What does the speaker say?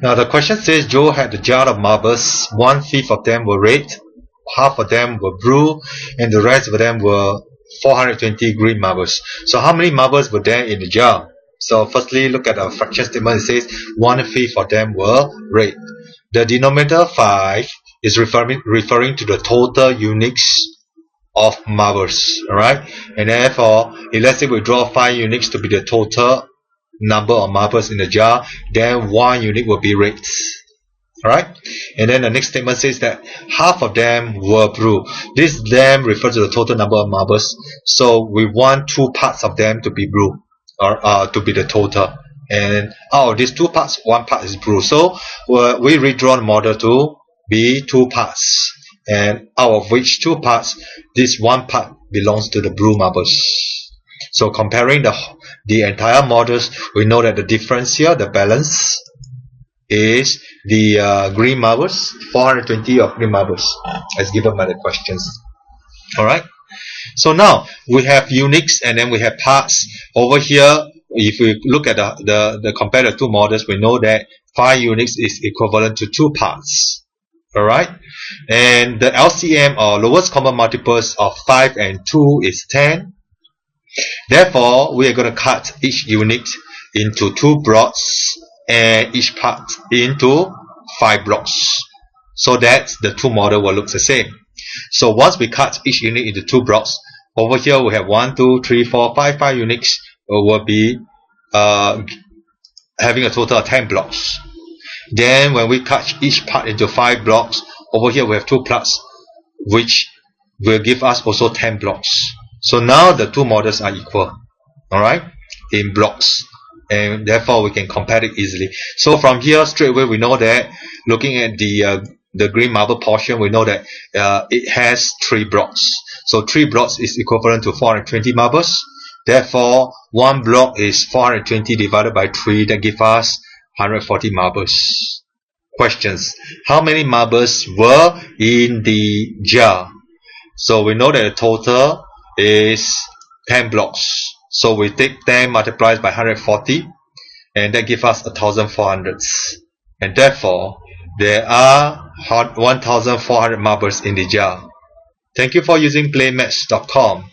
Now the question says Joe had a jar of marbles. 1/5 of them were red, half of them were blue, and the rest of them were 420 green marbles. So how many marbles were there in the jar? So firstly, look at the fraction statement. It says 1/5 of them were red. The denominator 5 is referring to the total units of marbles. Alright, and therefore, if let's say we draw 5 units to be the total number of marbles in the jar, then 1 unit will be red. Alright, and then the next statement says that half of them were blue. This them refers to the total number of marbles, so we want 2 parts of them to be blue, or to be the total. And out of these 2 parts, 1 part is blue. So we redraw the model to be 2 parts, and out of which 2 parts, this 1 part belongs to the blue marbles. So comparing the entire models, we know that the difference here, the balance, is the green marbles, 420 of green marbles, as given by the questions. Alright, so now we have units and then we have parts. Over here, if we look at the compare the 2 models, we know that 5 units is equivalent to 2 parts. Alright, and the LCM, or lowest common multiples, of 5 and 2 is 10. Therefore, we are going to cut each unit into 2 blocks and each part into 5 blocks, so that the 2 model will look the same. So once we cut each unit into 2 blocks, over here we have 1, 2, 3, 4, 5 units will be having a total of 10 blocks. Then when we cut each part into 5 blocks, over here we have 2 parts, which will give us also 10 blocks. So now the 2 models are equal, alright, in blocks, and therefore we can compare it easily. So from here straight away we know that, looking at the green marble portion, we know that it has 3 blocks. So 3 blocks is equivalent to 420 marbles. Therefore 1 block is 420 divided by 3, that gives us 140 marbles. Questions: how many marbles were in the jar? So we know that the total is 10 blocks. So we take 10 multiplied by 140, and that gives us 1,400. And therefore, there are 1,400 marbles in the jar. Thank you for using Playmaths.com.